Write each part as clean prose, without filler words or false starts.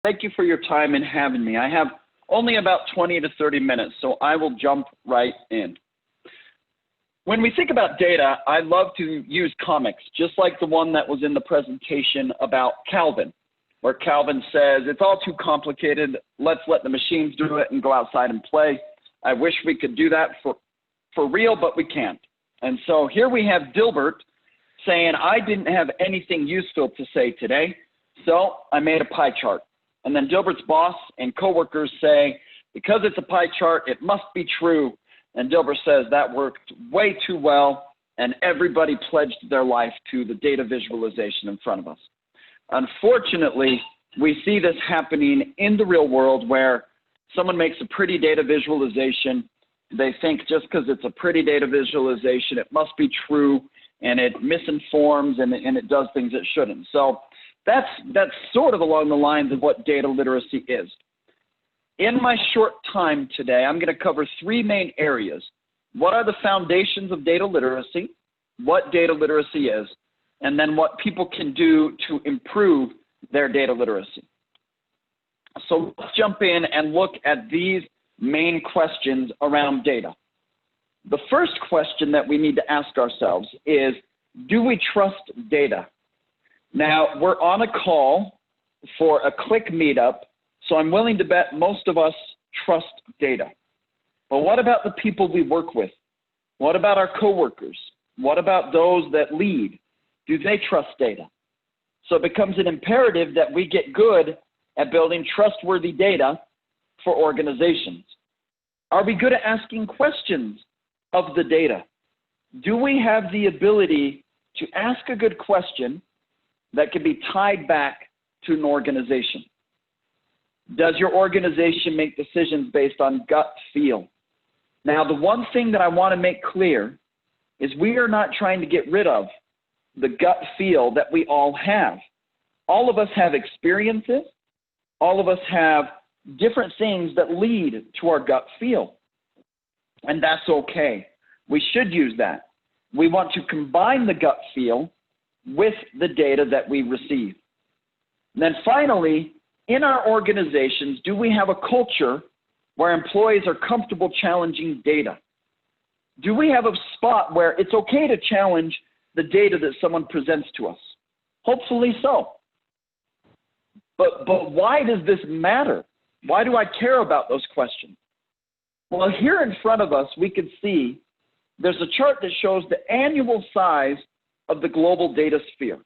Thank you for your time in having me. I have only about 20 to 30 minutes, so I will jump right in. When we think about data, I love to use comics, just like the one that was in the presentation about Calvin, where Calvin says, it's all too complicated, let's let the machines do it and go outside and play. I wish we could do that for real, but we can't. And so here we have Dilbert saying, I didn't have anything useful to say today, so I made a pie chart. And then Dilbert's boss and coworkers say, because it's a pie chart, it must be true. And Dilbert says that worked way too well, and everybody pledged their life to the data visualization in front of us. Unfortunately, we see this happening in the real world where someone makes a pretty data visualization. They think just because it's a pretty data visualization, it must be true, and it misinforms and it does things it shouldn't. So that's sort of along the lines of what data literacy is. In my short time today, I'm going to cover three main areas. What are the foundations of data literacy, what data literacy is, and then what people can do to improve their data literacy. So let's jump in and look at these main questions around data. The first question that we need to ask ourselves is, do we trust data? Now, we're on a call for a Qlik meetup, so I'm willing to bet most of us trust data. But what about the people we work with? What about our coworkers? What about those that lead? Do they trust data? So it becomes an imperative that we get good at building trustworthy data for organizations. Are we good at asking questions of the data? Do we have the ability to ask a good question that can be tied back to an organization? Does your organization make decisions based on gut feel? Now, the one thing that I want to make clear is we are not trying to get rid of the gut feel that we all have. All of us have experiences. All of us have different things that lead to our gut feel. And that's okay. We should use that. We want to combine the gut feel with the data that we receive. And then finally, in our organizations, do we have a culture where employees are comfortable challenging data? Do we have a spot where it's okay to challenge the data that someone presents to us? Hopefully so. But why does this matter? Why do I care about those questions? Well, here in front of us, we can see there's a chart that shows the annual size of the global data sphere.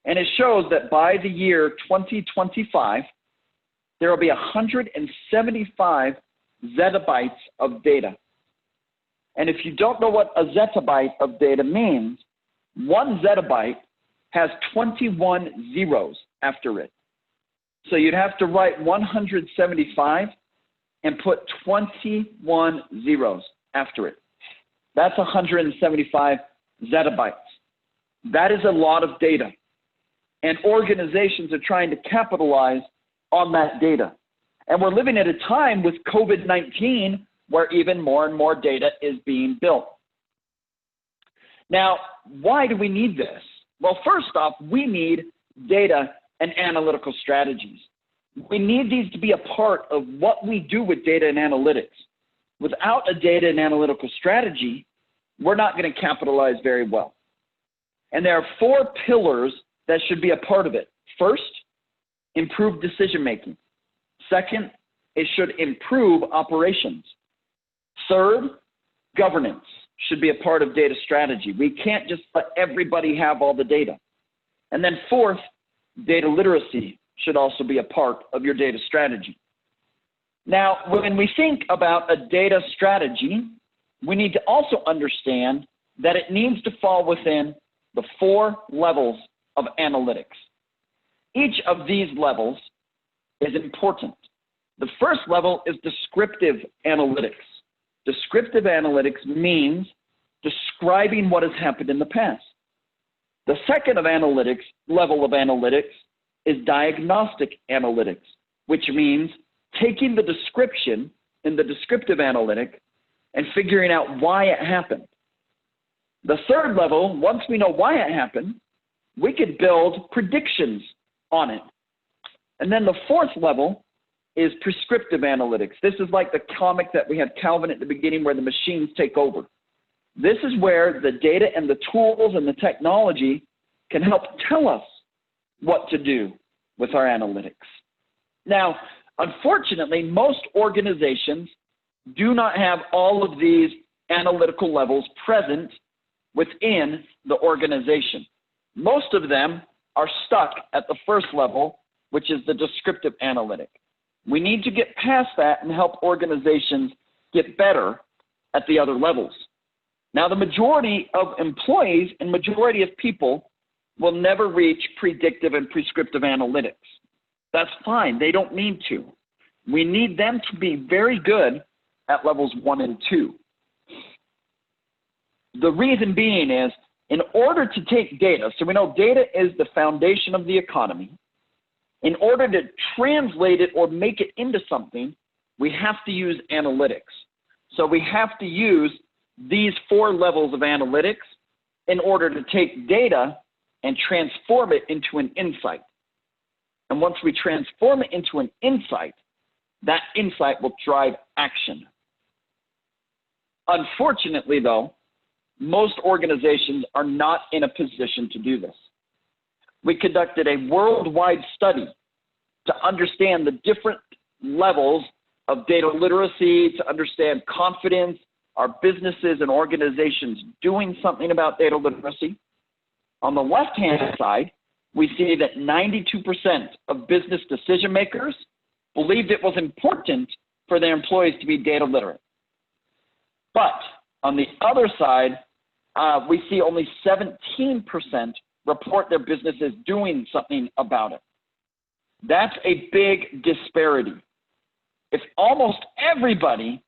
And it shows that by the year 2025, there will be 175 zettabytes of data. And if you don't know what a zettabyte of data means, one zettabyte has 21 zeros after it. So you'd have to write 175 and put 21 zeros after it. That's 175 zettabytes. That is a lot of data. And organizations are trying to capitalize on that data. And we're living at a time with COVID-19 where even more and more data is being built. Now, why do we need this? Well, first off, we need data and analytical strategies. We need these to be a part of what we do with data and analytics. Without a data and analytical strategy, we're not going to capitalize very well. And there are four pillars that should be a part of it. First, improve decision-making. Second, it should improve operations. Third, governance should be a part of data strategy. We can't just let everybody have all the data. And then fourth, data literacy should also be a part of your data strategy. Now, when we think about a data strategy, we need to also understand that it needs to fall within the four levels of analytics. Each of these levels is important. The first level is descriptive analytics. Descriptive analytics means describing what has happened in the past. The second level of analytics is diagnostic analytics, which means taking the description in the descriptive analytic and figuring out why it happened. The third level, once we know why it happened, we could build predictions on it. And then the fourth level is prescriptive analytics. This is like the comic that we had Calvin at the beginning where the machines take over. This is where the data and the tools and the technology can help tell us what to do with our analytics. Now, unfortunately, most organizations do not have all of these analytical levels present within the organization. Most of them are stuck at the first level, which is the descriptive analytic. We need to get past that and help organizations get better at the other levels. Now, the majority of employees and majority of people will never reach predictive and prescriptive analytics. That's fine. They don't need to. We need them to be very good at levels 1 and 2. The reason being is, in order to take data, so we know data is the foundation of the economy. In order to translate it or make it into something, we have to use analytics. So we have to use these 4 levels of analytics in order to take data and transform it into an insight. And once we transform it into an insight, that insight will drive action. Unfortunately, though, most organizations are not in a position to do this. We conducted a worldwide study to understand the different levels of data literacy, to understand confidence, our businesses and organizations doing something about data literacy. On the left-hand side, we see that 92% of business decision makers believed it was important for their employees to be data literate. But on the other side, we see only 17% report their businesses doing something about it. That's a big disparity. If almost everybody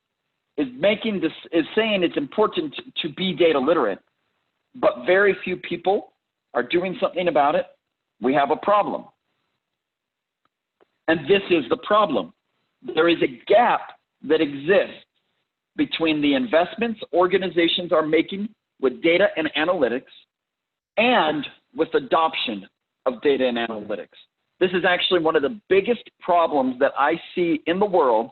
is saying it's important to be data literate, but very few people are doing something about it, we have a problem. And this is the problem. There is a gap that exists between the investments organizations are making with data and analytics and with adoption of data and analytics. This is actually one of the biggest problems that I see in the world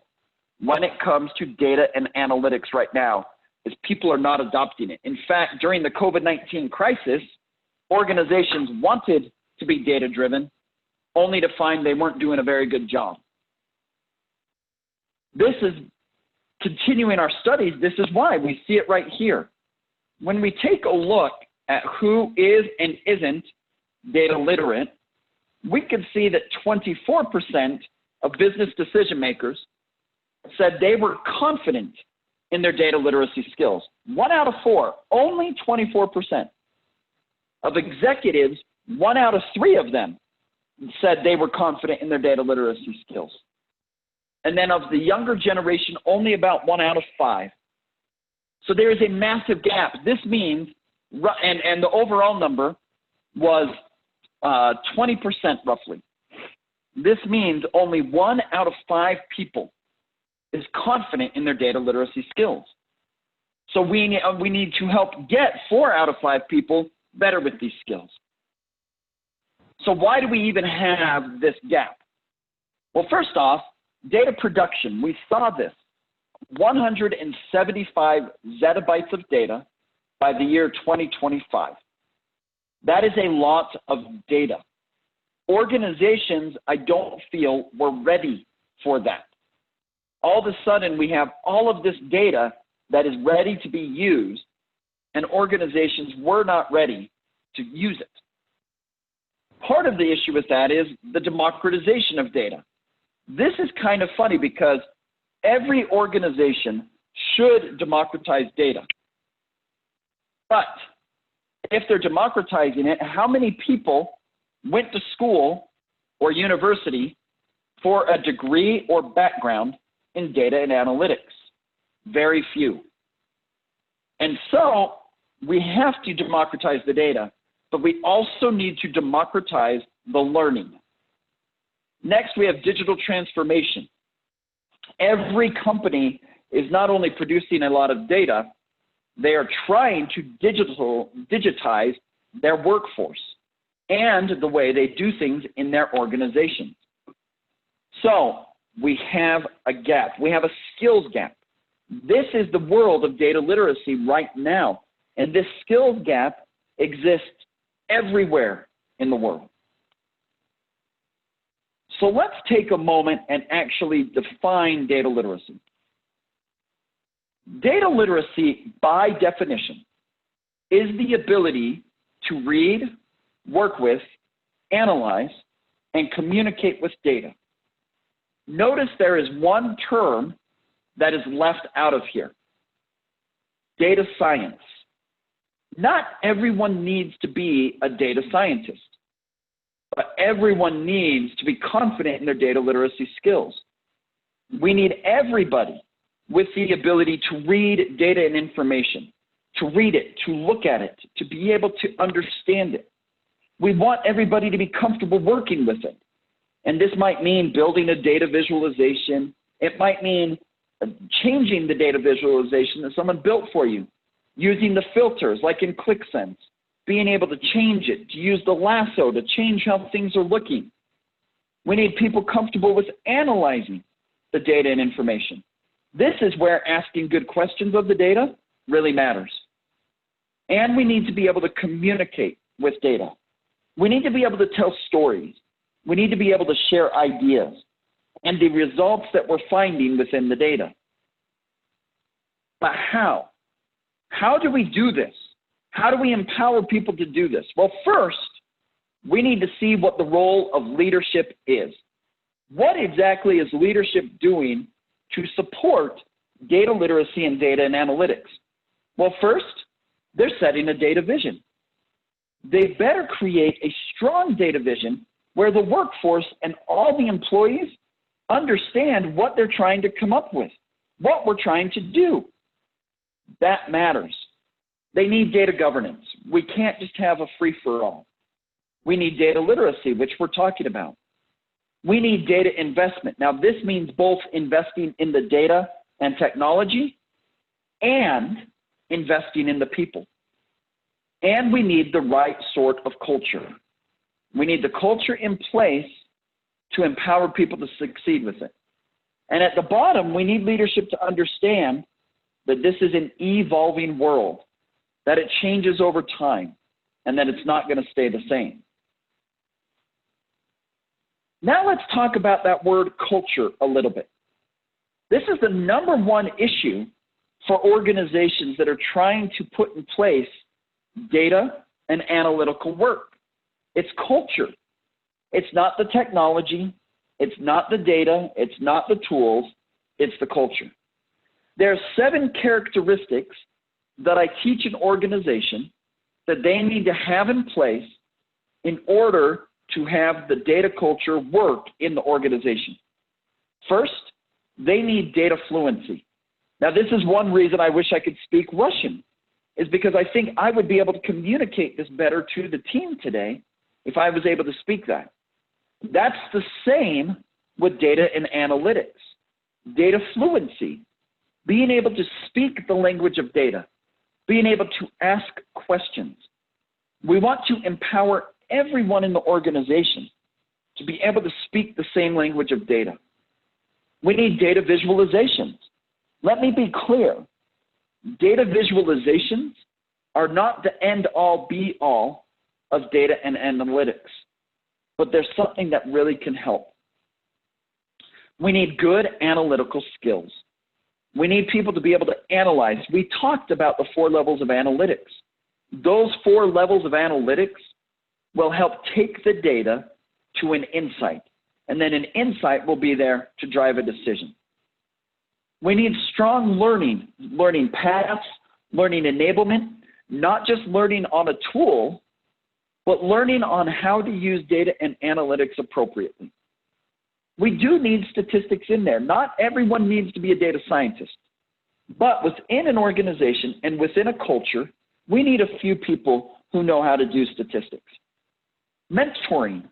when it comes to data and analytics right now, is people are not adopting it. In fact, during the COVID-19 crisis, organizations wanted to be data-driven, only to find they weren't doing a very good job. This is continuing our studies. This is why we see it right here. When we take a look at who is and isn't data literate, we can see that 24% of business decision makers said they were confident in their data literacy skills. 1 out of 4, only 24%. Of executives, 1 out of 3 of them said they were confident in their data literacy skills. And then of the younger generation, only about 1 out of 5. So there is a massive gap. This means, and the overall number was 20% roughly. This means only 1 out of 5 people is confident in their data literacy skills. So we need to help get 4 out of 5 people better with these skills. So why do we even have this gap? Well, first off, data production. We saw this. 175 zettabytes of data by the year 2025. That is a lot of data. Organizations, I don't feel, were ready for that. All of a sudden, we have all of this data that is ready to be used, and organizations were not ready to use it. Part of the issue with that is the democratization of data. This is kind of funny because every organization should democratize data. But if they're democratizing it, how many people went to school or university for a degree or background in data and analytics? Very few. And so we have to democratize the data, but we also need to democratize the learning. Next, we have digital transformation. Every company is not only producing a lot of data, they are trying to digitize their workforce and the way they do things in their organizations. So we have a gap. We have a skills gap. This is the world of data literacy right now. And this skills gap exists everywhere in the world. So let's take a moment and actually define data literacy. Data literacy, by definition, is the ability to read, work with, analyze, and communicate with data. Notice there is one term that is left out of here: data science. Not everyone needs to be a data scientist, but everyone needs to be confident in their data literacy skills. We need everybody with the ability to read data and information, to read it, to look at it, to be able to understand it. We want everybody to be comfortable working with it. And this might mean building a data visualization. It might mean changing the data visualization that someone built for you, using the filters like in Qlik, being able to change it, to use the lasso to change how things are looking. We need people comfortable with analyzing the data and information. This is where asking good questions of the data really matters. And we need to be able to communicate with data. We need to be able to tell stories. We need to be able to share ideas and the results that we're finding within the data. But how? How do we do this? How do we empower people to do this? Well, first, we need to see what the role of leadership is. What exactly is leadership doing to support data literacy and data and analytics? Well, first, they're setting a data vision. They better create a strong data vision where the workforce and all the employees understand what they're trying to come up with, what we're trying to do. That matters. They need data governance. We can't just have a free-for-all. We need data literacy, which we're talking about. We need data investment. Now, this means both investing in the data and technology and investing in the people. And we need the right sort of culture. We need the culture in place to empower people to succeed with it. And at the bottom, we need leadership to understand that this is an evolving world, that it changes over time, and that it's not going to stay the same. Now let's talk about that word culture a little bit. This is the number one issue for organizations that are trying to put in place data and analytical work. It's culture. It's not the technology. It's not the data. It's not the tools. It's the culture. There are 7 characteristics that I teach an organization that they need to have in place in order to have the data culture work in the organization. First, they need data fluency. Now, this is one reason I wish I could speak Russian, is because I think I would be able to communicate this better to the team today if I was able to speak that. That's the same with data and analytics. Data fluency, being able to speak the language of data, being able to ask questions. We want to empower everyone in the organization to be able to speak the same language of data. We need data visualizations. Let me be clear. Data visualizations are not the end-all, be-all of data and analytics, but there's something that really can help. We need good analytical skills. We need people to be able to analyze. We talked about the 4 levels of analytics. Those 4 levels of analytics will help take the data to an insight, and then an insight will be there to drive a decision. We need strong learning paths, learning enablement, not just learning on a tool, but learning on how to use data and analytics appropriately. We do need statistics in there. Not everyone needs to be a data scientist, but within an organization and within a culture, we need a few people who know how to do statistics. Mentoring.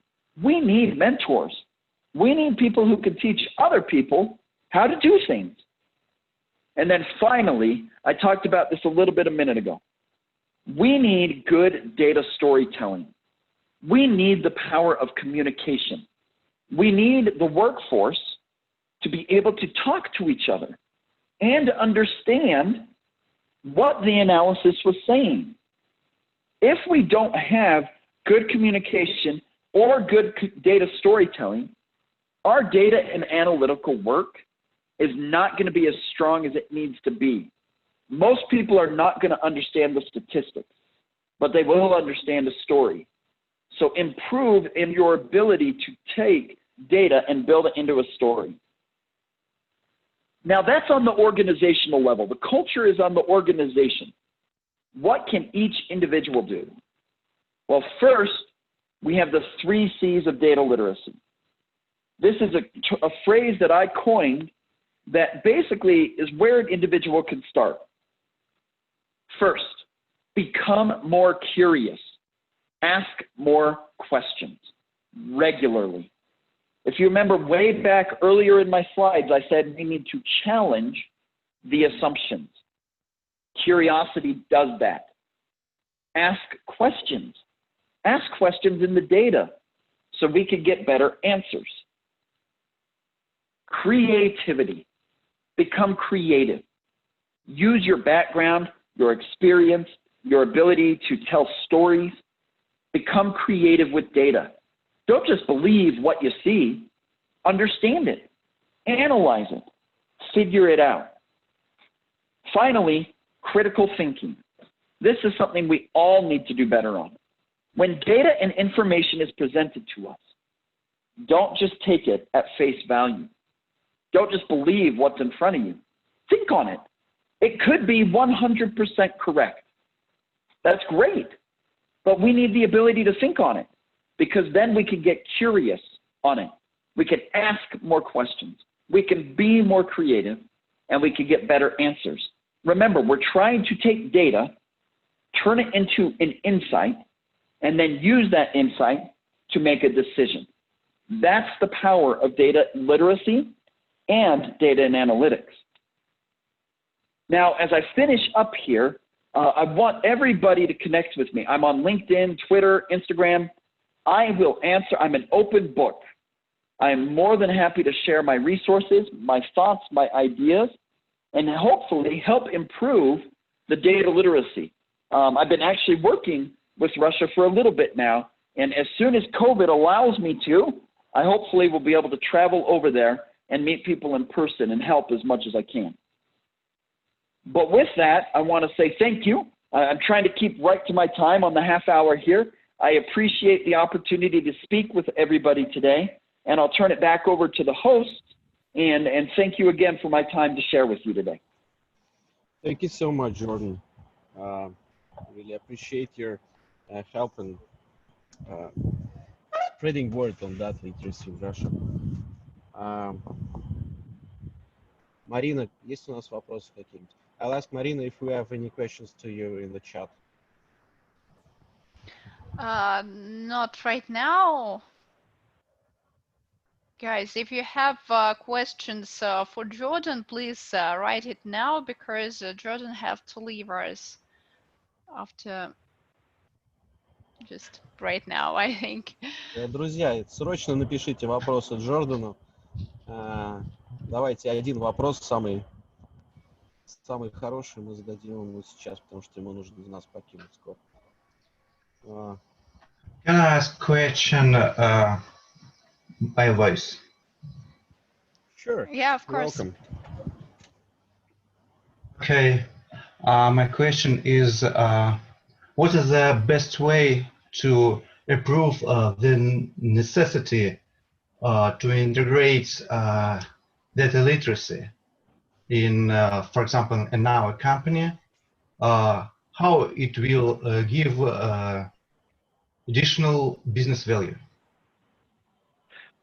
We need mentors. We need people who can teach other people how to do things. And then finally, I talked about this a little bit a minute ago. We need good data storytelling. We need the power of communication. We need the workforce to be able to talk to each other and understand what the analysis was saying. If we don't have good communication or good data storytelling, our data and analytical work is not going to be as strong as it needs to be. Most people are not going to understand the statistics, but they will understand the story. So improve in your ability to take data and build it into a story. Now that's on the organizational level. The culture is on the organization. What can each individual do? Well, first, we have the 3 C's of data literacy. This is a phrase that I coined that basically is where an individual can start. First, become more curious. Ask more questions regularly. If you remember way back earlier in my slides, I said we need to challenge the assumptions. Curiosity does that. Ask questions. Ask questions in the data so we can get better answers. Creativity. Become creative. Use your background, your experience, your ability to tell stories. Become creative with data. Don't just believe what you see. Understand it. Analyze it. Figure it out. Finally, critical thinking. This is something we all need to do better on. When data and information is presented to us, don't just take it at face value. Don't just believe what's in front of you. Think on it. It could be 100% correct. That's great. But we need the ability to think on it, because then we can get curious on it. We can ask more questions. We can be more creative, and we can get better answers. Remember, we're trying to take data, turn it into an insight, and then use that insight to make a decision. That's the power of data literacy and data and analytics. Now, as I finish up here, I want everybody to connect with me. I'm on LinkedIn, Twitter, Instagram. I will answer. I'm an open book. I am more than happy to share my resources, my thoughts, my ideas, and hopefully help improve the data literacy. I've been actually working with Russia for a little bit now, and as soon as COVID allows me to, I hopefully will be able to travel over there and meet people in person and help as much as I can. But with that, I want to say thank you. I'm trying to keep right to my time on the half hour here. I appreciate the opportunity to speak with everybody today, and I'll turn it back over to the host, and thank you again for my time to share with you today. Thank you so much, Jordan. Really appreciate your help in spreading word on data literacy in Russia. Марина, есть у нас вопросы какие-нибудь? I'll ask Marina if we have any questions to you in the chat. Not right now. Guys, if you have questions for Jordan, please write it now, because Jordan have to leave us after just right now, I think. Друзья, срочно напишите вопросы Джордану. Давайте один вопрос, самый хороший, мы зададим ему сейчас, потому что ему нужно нас покинуть скоро. Can I ask a question by voice? Sure. Yeah, of course. Welcome. Okay. My question is, what is the best way to improve the necessity to integrate data literacy in, for example, in our company? How it will give additional business value?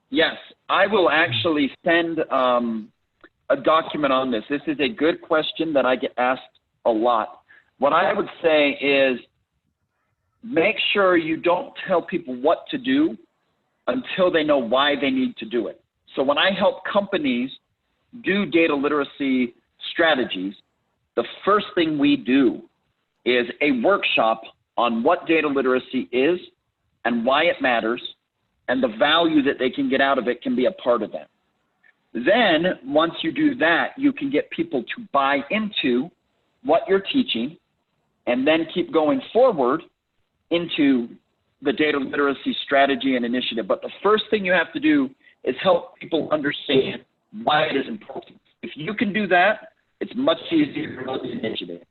Yes, I will actually send a document on this. This is a good question that I get asked a lot. What I would say is, make sure you don't tell people what to do until they know why they need to do it. So when I help companies do data literacy strategies, the first thing we do is a workshop on what data literacy is and why it matters, and the value that they can get out of it can be a part of that. Then, once you do that, you can get people to buy into what you're teaching and then keep going forward into the data literacy strategy and initiative. But the first thing you have to do is help people understand why it is important. If you can do that, it's much easier to run the initiative.